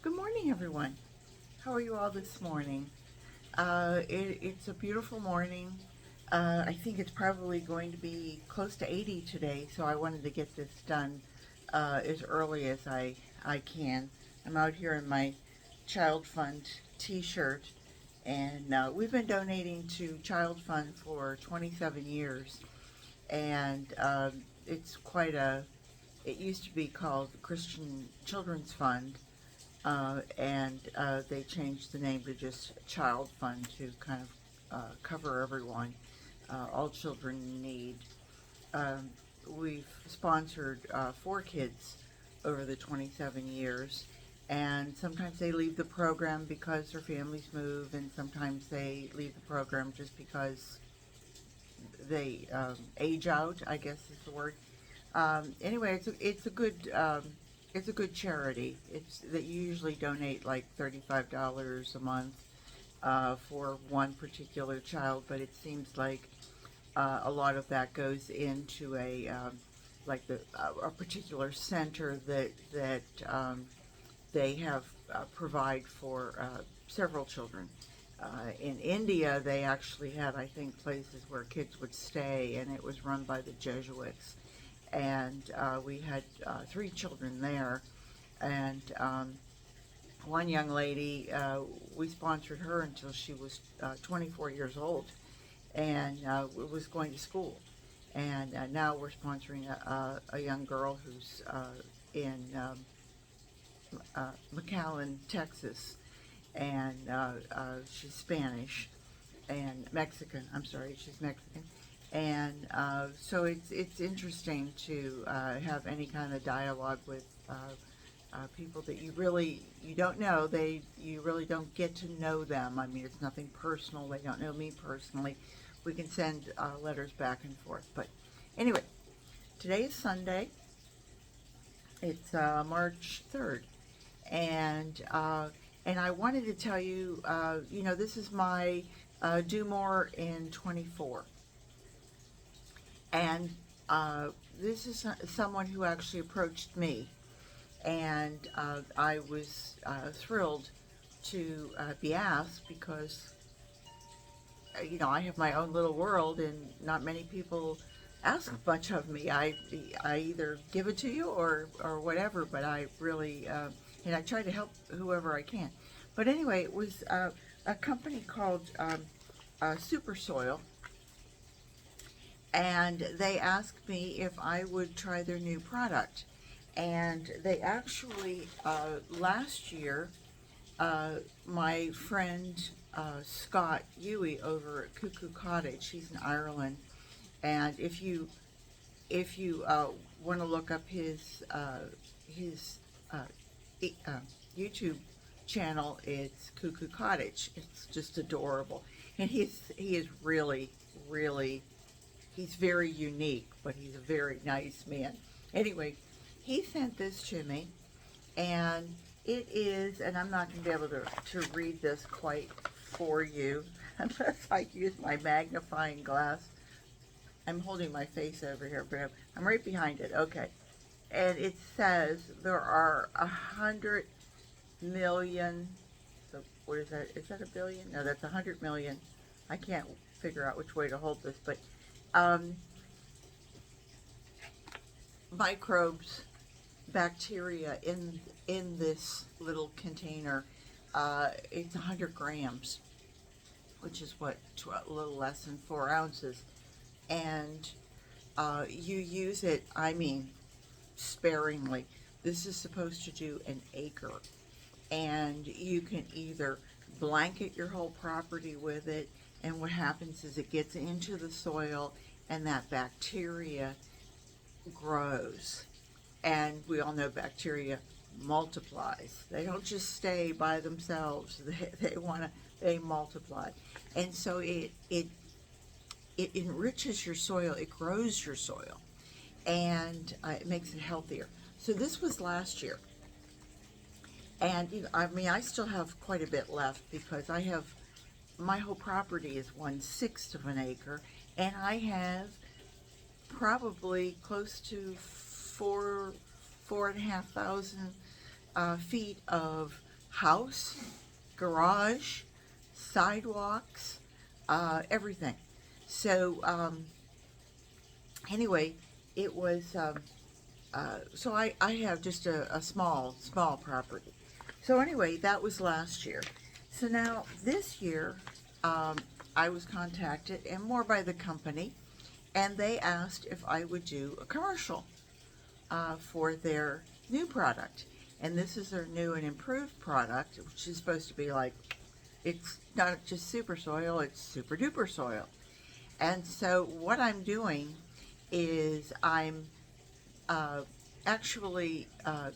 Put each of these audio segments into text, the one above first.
Good morning, everyone. How are you all this morning? It's a beautiful morning. I think it's probably going to be close to 80 today, so I wanted to get this done as early as I can. I'm out here in my Child Fund t-shirt, and we've been donating to Child Fund for 27 years, and it's quite it used to be called the Christian Children's Fund, and they changed the name to just Child Fund to kind of cover everyone. All children need. Um, we've sponsored 4 kids over the 27 years, and sometimes they leave the program because their families move, and sometimes they leave the program just because they age out, I guess is the word. Anyway, it's a good charity. It's that you usually donate like $35 a month for one particular child, but it seems like a lot of that goes into a particular center that they have provide for several children. In India, they actually had, I think, places where kids would stay, and it was run by the Jesuits. And we had 3 children there, and one young lady, we sponsored her until she was 24 years old, and was going to school. And now we're sponsoring a young girl who's in McAllen, Texas, and she's Spanish and Mexican. I'm sorry, she's Mexican. And so it's interesting to have any kind of dialogue with people that you don't know. You really don't get to know them. I mean, it's nothing personal. They don't know me personally. We can send letters back and forth. But anyway, today is Sunday. It's March 3rd, and I wanted to tell you, this is my Do More in 24. And this is someone who actually approached me, and I was thrilled to be asked because, I have my own little world, and not many people ask much of me. I either give it to you or whatever, but I really, and I try to help whoever I can. But anyway, it was a company called Supersoil, and they asked me if I would try their new product. And they actually, last year, my friend Scott Huey over at Cuckoo Cottage, he's in Ireland, and if you want to look up his uh, YouTube channel, it's Cuckoo Cottage. It's just adorable, and he is really he's very unique, but he's a very nice man. Anyway, he sent this to me, and it is, and I'm not going to be able to read this quite for you unless I use my magnifying glass. I'm holding my face over here, but I'm right behind it. Okay. And it says there are 100 million, so what is that? Is that a billion? No, that's 100 million. I can't figure out which way to hold this, but microbes, bacteria in this little container. It's 100 grams, which is what, a little less than 4 ounces, and you use it, I mean, sparingly. This is supposed to do an acre, and you can either blanket your whole property with it, and what happens is it gets into the soil, and that bacteria grows. And we all know bacteria multiplies. They don't just stay by themselves. They multiply. And so it enriches your soil, it grows your soil, and it makes it healthier. So this was last year. And I still have quite a bit left because my whole property is 1/6 of an acre, and I have probably close to 4,500 feet of house, garage, sidewalks, everything. So anyway, it was, so I have just a small property. So anyway, that was last year. So now this year, I was contacted, and more by the company, and they asked if I would do a commercial for their new product. And this is their new and improved product, which is supposed to be like, it's not just super soil, it's super duper soil. And so what I'm doing is I'm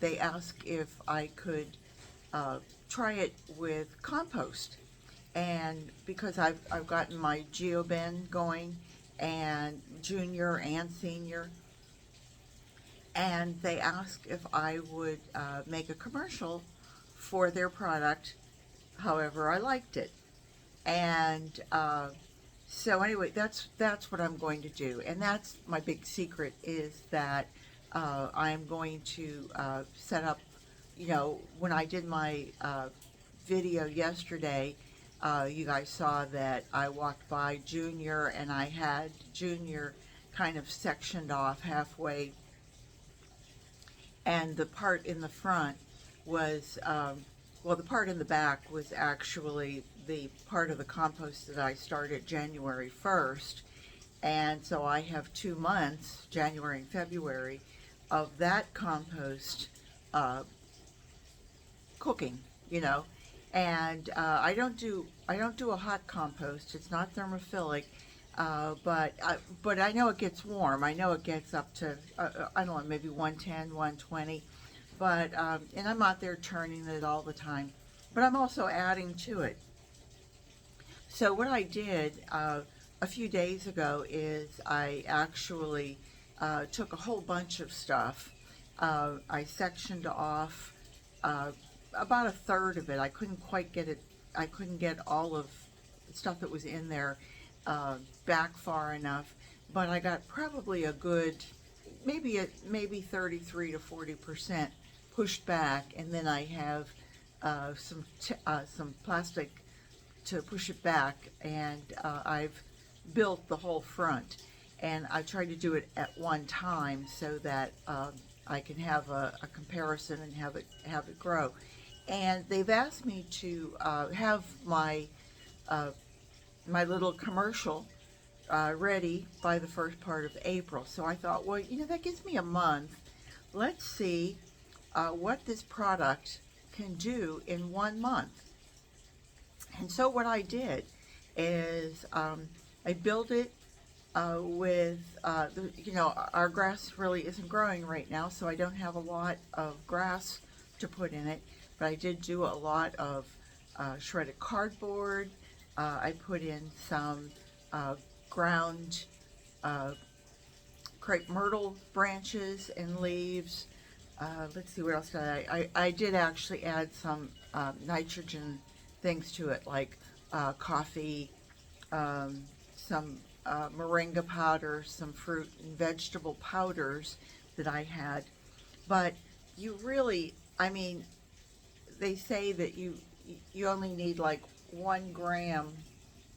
they ask if I could try it with compost. And because I've gotten my GeoBen going, and junior and senior, and they asked if I would make a commercial for their product, however I liked it. And so anyway, that's what I'm going to do, and that's my big secret, is that I'm going to set up, when I did my video yesterday, you guys saw that I walked by Junior, and I had Junior kind of sectioned off halfway, and the part in the front was, well, the part in the back was actually the part of the compost that I started January 1st, and so I have 2 months, January and February, of that compost cooking, and I don't do a hot compost. It's not thermophilic, but I know it gets warm. I know it gets up to I don't know, maybe 110, 120, but and I'm out there turning it all the time. But I'm also adding to it. So what I did a few days ago is I actually took a whole bunch of stuff. I sectioned off about a third of it. I couldn't quite get it. I couldn't get all of the stuff that was in there back far enough, but I got probably a good, maybe 33 to 40% pushed back, and then I have some plastic to push it back, and I've built the whole front, and I tried to do it at one time so that I can have a comparison and have it grow. And they've asked me to have my little commercial ready by the first part of April. So I thought, well, that gives me a month. Let's see what this product can do in 1 month. And so what I did is I built it with, our grass really isn't growing right now, so I don't have a lot of grass to put in it, but I did do a lot of shredded cardboard. I put in some ground crepe myrtle branches and leaves. Let's see, what else did I did actually add some nitrogen things to it, like coffee, some moringa powder, some fruit and vegetable powders that I had. But you really, they say that you only need like 1 gram.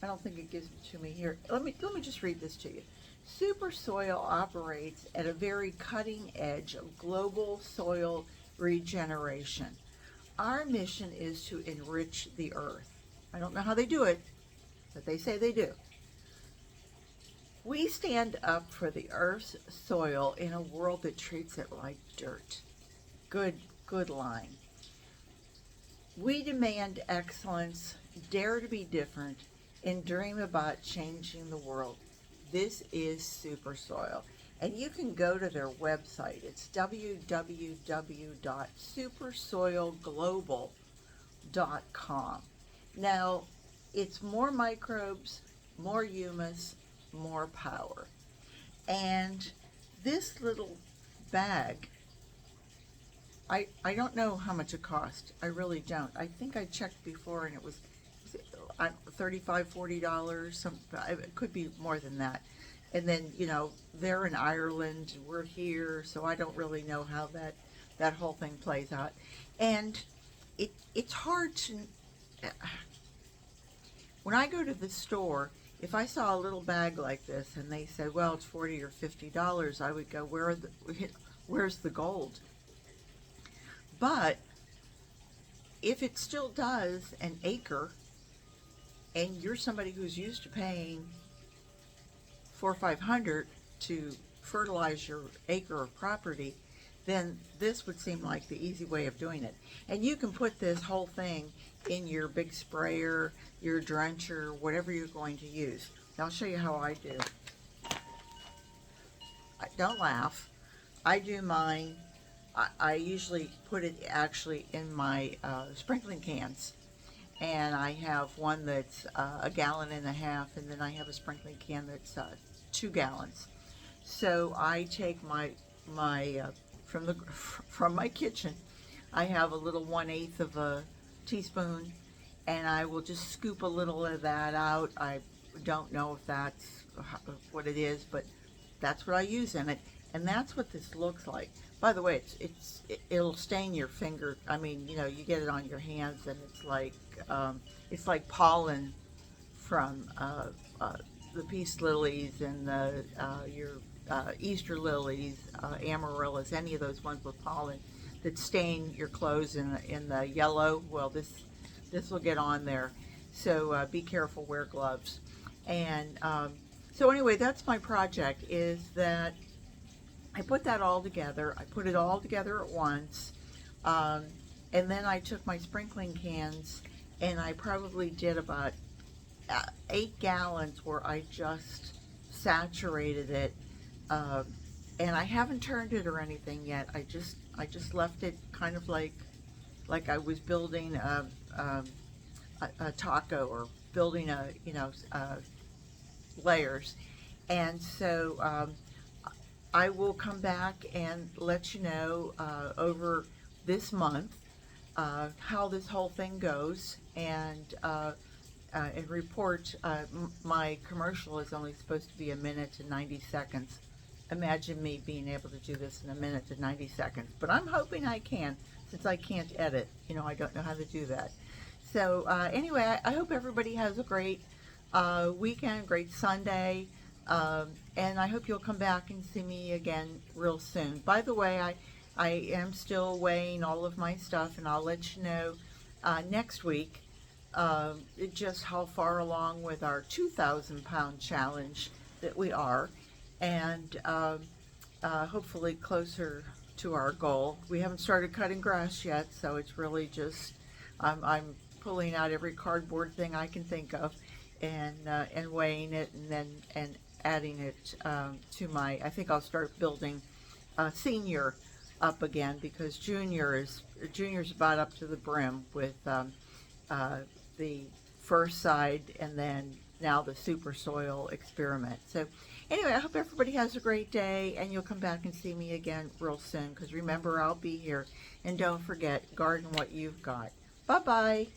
I don't think it gives it to me here. Let me just read this to you. Supersoil operates at a very cutting edge of global soil regeneration. Our mission is to enrich the earth. I don't know how they do it, but they say they do. We stand up for the earth's soil in a world that treats it like dirt. Good line. We demand excellence, dare to be different, and dream about changing the world. This is Supersoil. And you can go to their website. It's www.supersoilglobal.com. Now, it's more microbes, more humus, more power. And this little bag, I don't know how much it cost. I really don't. I think I checked before, and it was $35, $40, it could be more than that. And then, they're in Ireland, we're here, so I don't really know how that whole thing plays out. And it's hard to, when I go to the store, if I saw a little bag like this and they said, well, it's $40 or $50, I would go, where's the gold? But if it still does an acre, and you're somebody who's used to paying $400 or $500 to fertilize your acre of property, then this would seem like the easy way of doing it. And you can put this whole thing in your big sprayer, your drencher, whatever you're going to use. I'll show you how I do. Don't laugh. I do mine. I usually put it actually in my sprinkling cans. And I have one that's 1.5 gallons, and then I have a sprinkling can that's 2 gallons. So I take my from my kitchen, I have a little 1/8 of a teaspoon, and I will just scoop a little of that out. I don't know if that's what it is, but that's what I use in it, and that's what this looks like. By the way, it'll stain your finger. I mean, you know, you get it on your hands, and it's like pollen from the peace lilies and your Easter lilies, amaryllis, any of those ones with pollen that stain your clothes in the yellow. Well, this will get on there, so be careful, wear gloves. And so anyway, that's my project, is that I put that all together. I put it all together at once, and then I took my sprinkling cans, and I probably did about 8 gallons where I just saturated it, and I haven't turned it or anything yet. I just left it kind of like I was building a taco, or building layers. And so I will come back and let you know over this month how this whole thing goes, and report. My commercial is only supposed to be 1 minute and 90 seconds. Imagine me being able to do this in 1 minute and 90 seconds, but I'm hoping I can, since I can't edit. You know, I don't know how to do that. So anyway, I hope everybody has a great weekend, great Sunday, and I hope you'll come back and see me again real soon. By the way, I am still weighing all of my stuff, and I'll let you know next week just how far along with our 2,000-pound challenge that we are, and hopefully closer to our goal. We haven't started cutting grass yet, so it's really just I'm pulling out every cardboard thing I can think of, and weighing it, and adding it to my. I think I'll start building senior up again, because junior's about up to the brim with the first side, and then now the Supersoil experiment. So anyway, I hope everybody has a great day, and you'll come back and see me again real soon, because remember, I'll be here. And don't forget, garden what you've got. Bye-bye.